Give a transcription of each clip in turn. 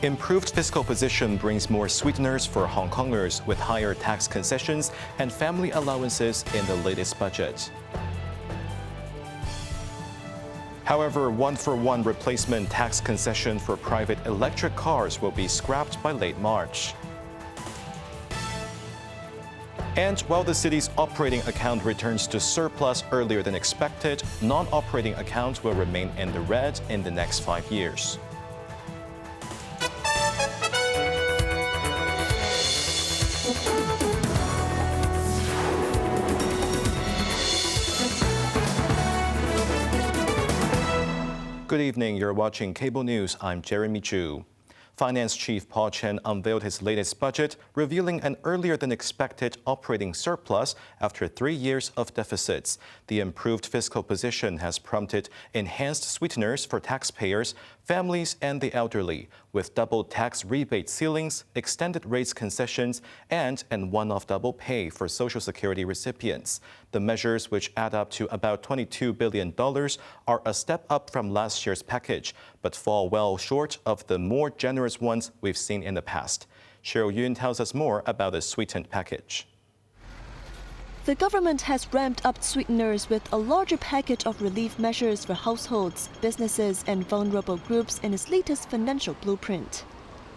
Improved fiscal position brings more sweeteners for Hongkongers with higher tax concessions and family allowances in the latest budget. However, one-for-one replacement tax concession for private electric cars will be scrapped by late March. And while the city's operating account returns to surplus earlier than expected, non-operating accounts will remain in the red in the next 5 years. Good evening, you're watching Cable News. I'm Jeremy Chu. Finance Chief Paul Chen unveiled his latest budget, revealing an earlier-than-expected operating surplus after 3 years of deficits. The improved fiscal position has prompted enhanced sweeteners for taxpayers, families, and the elderly, with double tax rebate ceilings, extended rates concessions, and one-off double pay for Social Security recipients. The measures, which add up to about $22 billion, are a step up from last year's package, but fall well short of the more generous ones we've seen in the past. Cheryl Yun tells us more about the sweetened package. The government has ramped up sweeteners with a larger package of relief measures for households, businesses, and vulnerable groups in its latest financial blueprint.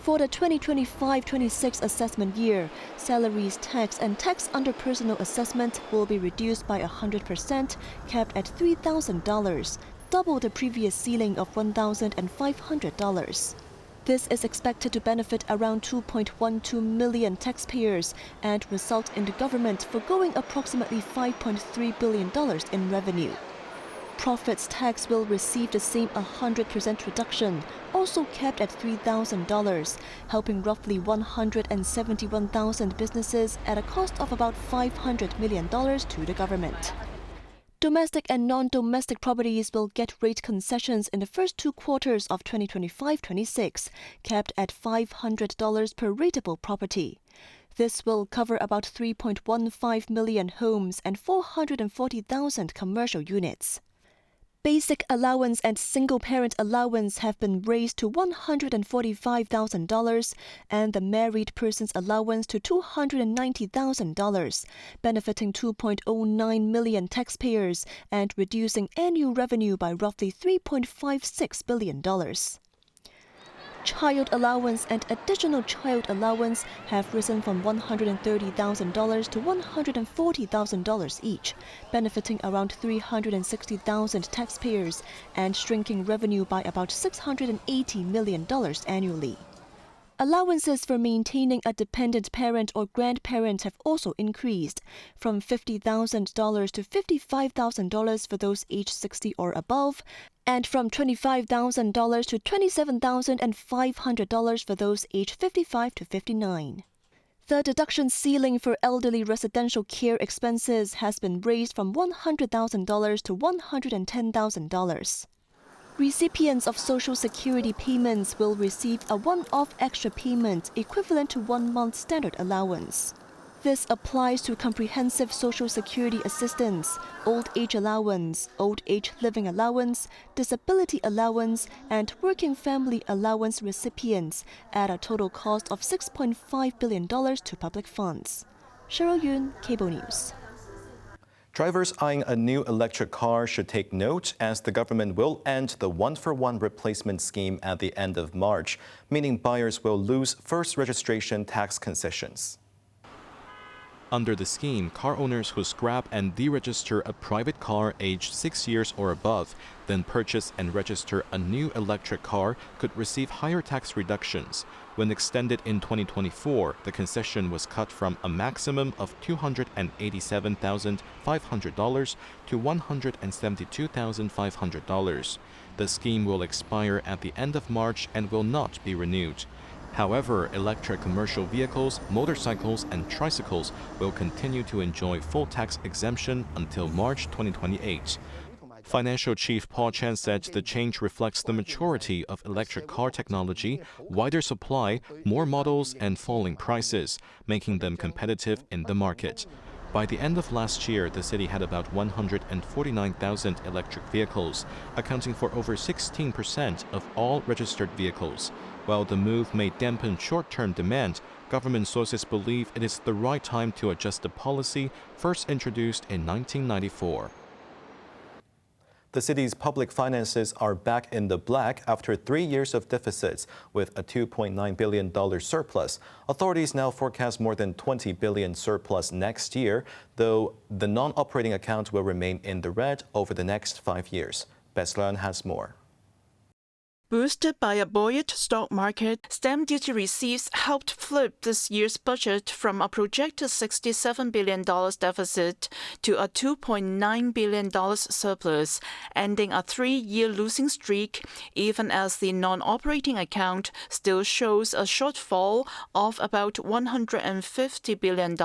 For the 2025-26 assessment year, salaries, tax, and tax under personal assessment will be reduced by 100%, capped at $3,000, double the previous ceiling of $1,500. This is expected to benefit around 2.12 million taxpayers and result in the government foregoing approximately $5.3 billion in revenue. Profits tax will receive the same 100% reduction, also capped at $3,000, helping roughly 171,000 businesses at a cost of about $500 million to the government. Domestic and non-domestic properties will get rate concessions in the first 2 quarters of 2025-26, capped at $500 per rateable property. This will cover about 3.15 million homes and 440,000 commercial units. Basic allowance and single-parent allowance have been raised to $145,000 and the married person's allowance to $290,000, benefiting 2.09 million taxpayers and reducing annual revenue by roughly $3.56 billion. Child allowance and additional child allowance have risen from $130,000 to $140,000 each, benefiting around 360,000 taxpayers and shrinking revenue by about $680 million annually. Allowances for maintaining a dependent parent or grandparent have also increased, from $50,000 to $55,000 for those aged 60 or above, and from $25,000 to $27,500 for those aged 55 to 59. The deduction ceiling for elderly residential care expenses has been raised from $100,000 to $110,000. Recipients of Social Security payments will receive a one-off extra payment equivalent to 1 month's standard allowance. This applies to comprehensive Social Security assistance, old age allowance, old age living allowance, disability allowance, and working family allowance recipients at a total cost of $6.5 billion to public funds. Cheryl Yun, Cable News. Drivers eyeing a new electric car should take note, as the government will end the one-for-one replacement scheme at the end of March, meaning buyers will lose first registration tax concessions. Under the scheme, car owners who scrap and deregister a private car aged 6 years or above, then purchase and register a new electric car could receive higher tax reductions. When extended in 2024, the concession was cut from a maximum of $287,500 to $172,500. The scheme will expire at the end of March and will not be renewed. However, electric commercial vehicles, motorcycles, and tricycles will continue to enjoy full tax exemption until March 2028. Financial Chief Paul Chen said the change reflects the maturity of electric car technology, wider supply, more models, and falling prices, making them competitive in the market. By the end of last year, the city had about 149,000 electric vehicles, accounting for over 16% of all registered vehicles. While the move may dampen short-term demand, government sources believe it is the right time to adjust the policy first introduced in 1994. The city's public finances are back in the black after 3 years of deficits, with a $2.9 billion surplus. Authorities now forecast more than $20 billion surplus next year, though the non-operating account will remain in the red over the next 5 years. Beslan has more. Boosted by a buoyant stock market, stamp duty receipts helped flip this year's budget from a projected $67 billion deficit to a $2.9 billion surplus, ending a 3-year losing streak, even as the non-operating account still shows a shortfall of about $150 billion.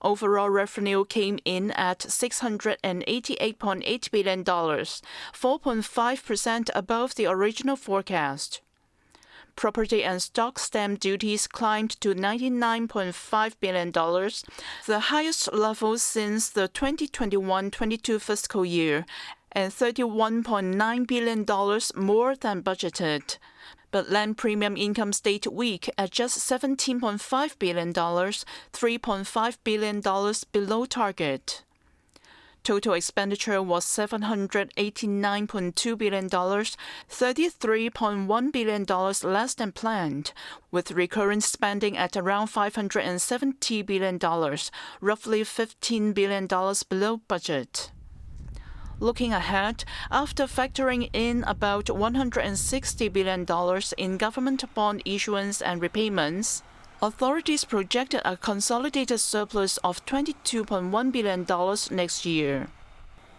Overall revenue came in at $688.8 billion, 4.5% above the original forecast. Property and stock stamp duties climbed to $99.5 billion, the highest level since the 2021-22 fiscal year, and $31.9 billion more than budgeted. But land premium income stayed weak at just $17.5 billion, $3.5 billion below target. Total expenditure was $789.2 billion, $33.1 billion less than planned, with recurrent spending at around $570 billion, roughly $15 billion below budget. Looking ahead, after factoring in about $160 billion in government bond issuance and repayments, authorities projected a consolidated surplus of $22.1 billion next year.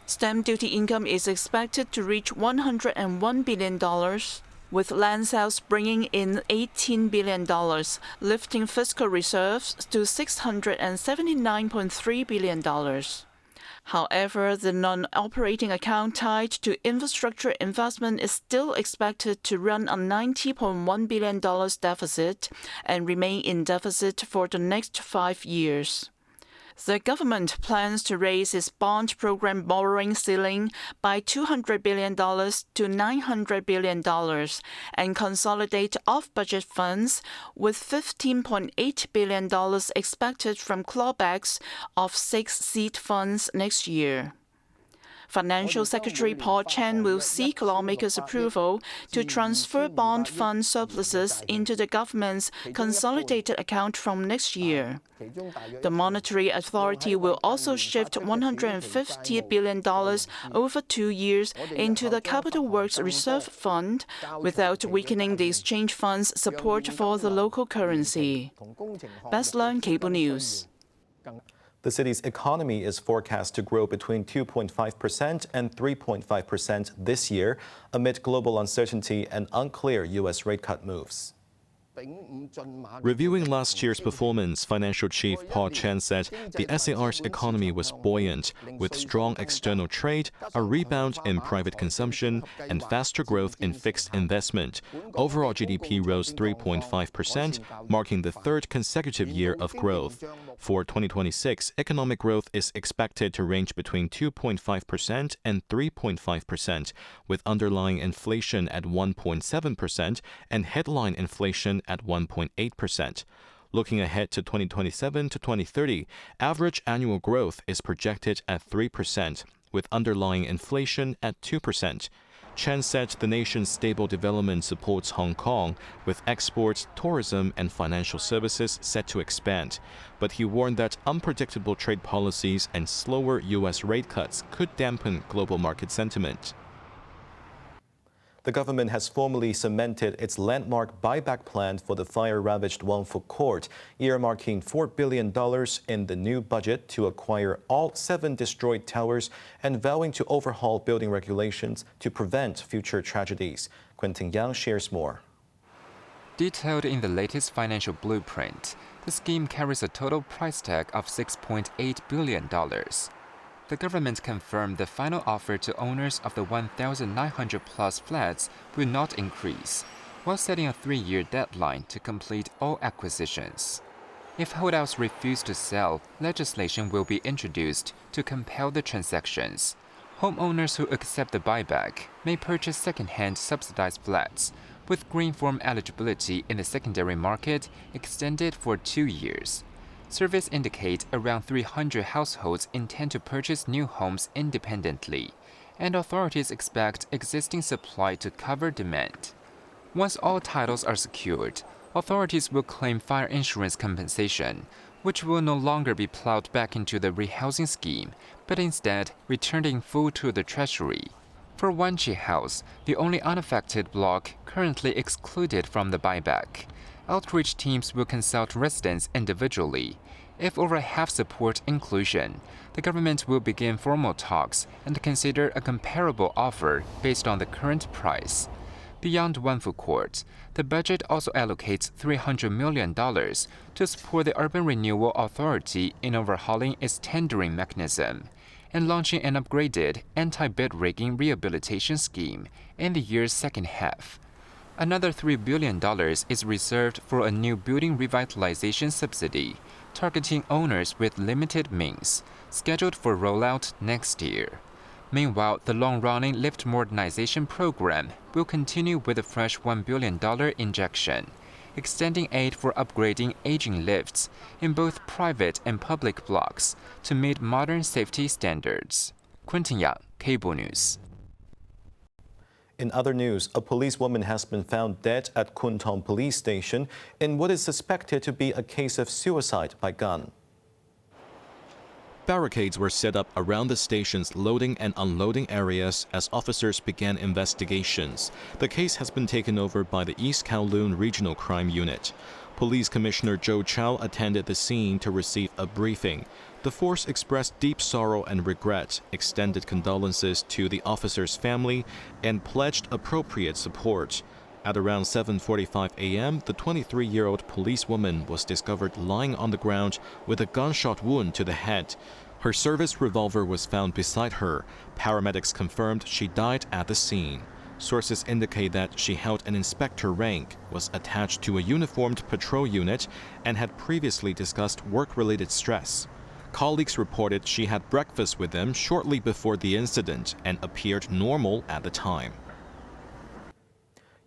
Stamp duty income is expected to reach $101 billion, with land sales bringing in $18 billion, lifting fiscal reserves to $679.3 billion. However, the non-operating account tied to infrastructure investment is still expected to run a $90.1 billion deficit and remain in deficit for the next 5 years. The government plans to raise its bond program borrowing ceiling by $200 billion to $900 billion and consolidate off-budget funds, with $15.8 billion expected from clawbacks of 6 seed funds next year. Financial Secretary Paul Chan will seek lawmakers' approval to transfer bond fund surpluses into the government's consolidated account from next year. The Monetary Authority will also shift $150 billion over 2 years into the Capital Works Reserve Fund without weakening the exchange fund's support for the local currency. Beslan, Cable News. The city's economy is forecast to grow between 2.5% and 3.5% this year amid global uncertainty and unclear U.S. rate cut moves. Reviewing last year's performance, Financial Chief Paul Chan said the SAR's economy was buoyant, with strong external trade, a rebound in private consumption, and faster growth in fixed investment. Overall GDP rose 3.5%, marking the 3rd consecutive year of growth. For 2026, economic growth is expected to range between 2.5% and 3.5%, with underlying inflation at 1.7% and headline inflation at 1.8%. Looking ahead to 2027 to 2030, average annual growth is projected at 3%, with underlying inflation at 2%. Chen said the nation's stable development supports Hong Kong, with exports, tourism, and financial services set to expand. But he warned that unpredictable trade policies and slower U.S. rate cuts could dampen global market sentiment. The government has formally cemented its landmark buyback plan for the fire-ravaged Wangfu Court, earmarking $4 billion in the new budget to acquire all 7 destroyed towers and vowing to overhaul building regulations to prevent future tragedies. Quentin Yang shares more. Detailed in the latest financial blueprint, the scheme carries a total price tag of $6.8 billion. The government confirmed the final offer to owners of the 1,900-plus flats will not increase, while setting a 3-year deadline to complete all acquisitions. If holdouts refuse to sell, legislation will be introduced to compel the transactions. Homeowners who accept the buyback may purchase second-hand subsidized flats, with green form eligibility in the secondary market extended for 2 years. Surveys indicate around 300 households intend to purchase new homes independently, and authorities expect existing supply to cover demand. Once all titles are secured, authorities will claim fire insurance compensation, which will no longer be plowed back into the rehousing scheme, but instead returned in full to the Treasury. For Wanchi House, the only unaffected block currently excluded from the buyback, outreach teams will consult residents individually. If over half support inclusion, the government will begin formal talks and consider a comparable offer based on the current price. Beyond Wanfu Court, the budget also allocates $300 million to support the Urban Renewal Authority in overhauling its tendering mechanism and launching an upgraded anti-bid rigging rehabilitation scheme in the year's second half. Another $3 billion is reserved for a new building revitalization subsidy targeting owners with limited means, scheduled for rollout next year. Meanwhile, the long-running lift modernization program will continue with a fresh $1 billion injection, extending aid for upgrading aging lifts in both private and public blocks to meet modern safety standards. Quentin Yang, Cable News. In other news, a policewoman has been found dead at Kwun Tong Police Station in what is suspected to be a case of suicide by gun. Barricades were set up around the station's loading and unloading areas as officers began investigations. The case has been taken over by the East Kowloon Regional Crime Unit. Police Commissioner Zhou Chao attended the scene to receive a briefing. The force expressed deep sorrow and regret, extended condolences to the officer's family, and pledged appropriate support. At around 7:45 a.m., the 23-year-old policewoman was discovered lying on the ground with a gunshot wound to the head. Her service revolver was found beside her. Paramedics confirmed she died at the scene. Sources indicate that she held an inspector rank, was attached to a uniformed patrol unit, and had previously discussed work-related stress. Colleagues reported she had breakfast with them shortly before the incident and appeared normal at the time.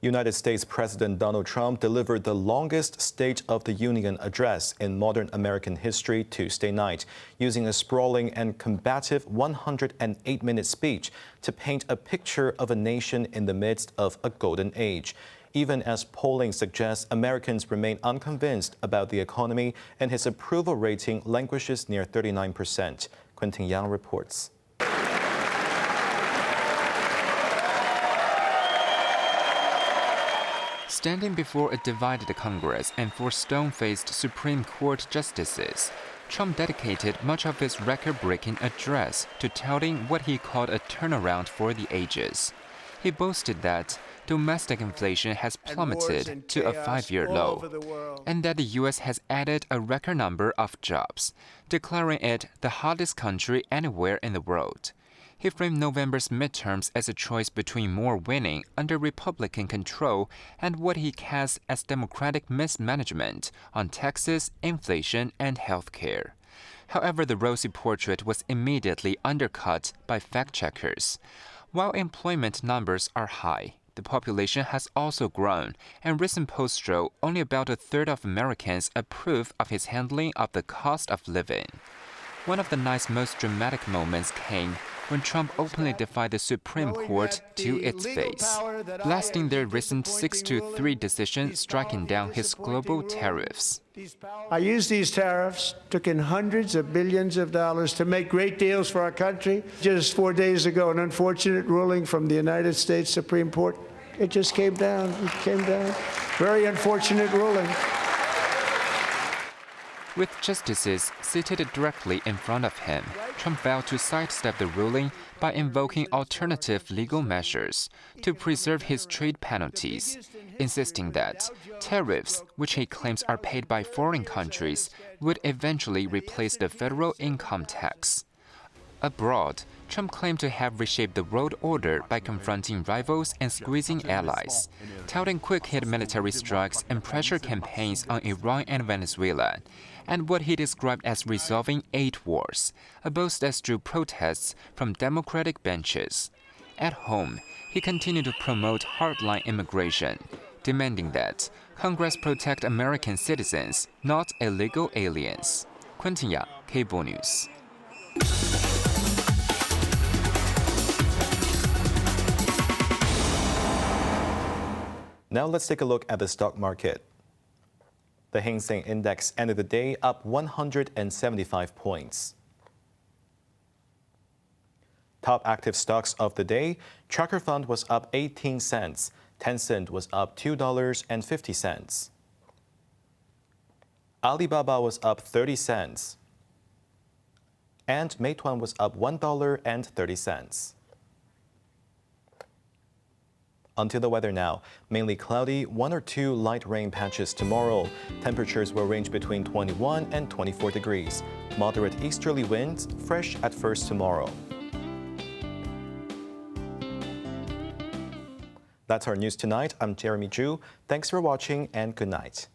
United States President Donald Trump delivered the longest State of the Union address in modern American history Tuesday night, using a sprawling and combative 108-minute speech to paint a picture of a nation in the midst of a golden age. Even as polling suggests Americans remain unconvinced about the economy and his approval rating languishes near 39%. Quentin Yang reports. Standing before a divided Congress and 4 stone-faced Supreme Court justices, Trump dedicated much of his record-breaking address to touting what he called a turnaround for the ages. He boasted that domestic inflation has plummeted to a 5-year low, and that the U.S. has added a record number of jobs, declaring it the hottest country anywhere in the world. He framed November's midterms as a choice between more winning under Republican control and what he cast as Democratic mismanagement on taxes, inflation, and health care. However, the rosy portrait was immediately undercut by fact-checkers. While employment numbers are high, the population has also grown, and recent polls show only about a third of Americans approve of his handling of the cost of living. One of the night's most dramatic moments came when Trump openly defied the Supreme Court to its face, blasting their recent 6-3 decision striking down his global tariffs. I used these tariffs, took in hundreds of billions of dollars to make great deals for our country. Just 4 days ago, an unfortunate ruling from the United States Supreme Court. It just came down. It came down. Very unfortunate ruling. With justices seated directly in front of him, Trump vowed to sidestep the ruling by invoking alternative legal measures to preserve his trade penalties, insisting that tariffs, which he claims are paid by foreign countries, would eventually replace the federal income tax. Abroad, Trump claimed to have reshaped the world order by confronting rivals and squeezing allies, touting quick-hit military strikes and pressure campaigns on Iran and Venezuela, and what he described as resolving 8 wars, a boast that drew protests from Democratic benches. At home, he continued to promote hardline immigration, demanding that Congress protect American citizens, not illegal aliens. Quentin Yang, Cable News. Now let's take a look at the stock market. The Hang Seng Index ended the day up 175 points. Top active stocks of the day, Tracker Fund was up 18 cents, Tencent was up $2.50. Alibaba was up 30 cents, and Meituan was up $1.30. Until the weather now, mainly cloudy, 1 or 2 light rain patches tomorrow. Temperatures will range between 21 and 24 degrees. Moderate easterly winds, fresh at first tomorrow. That's our news tonight. I'm Jeremy Zhu. Thanks for watching and good night.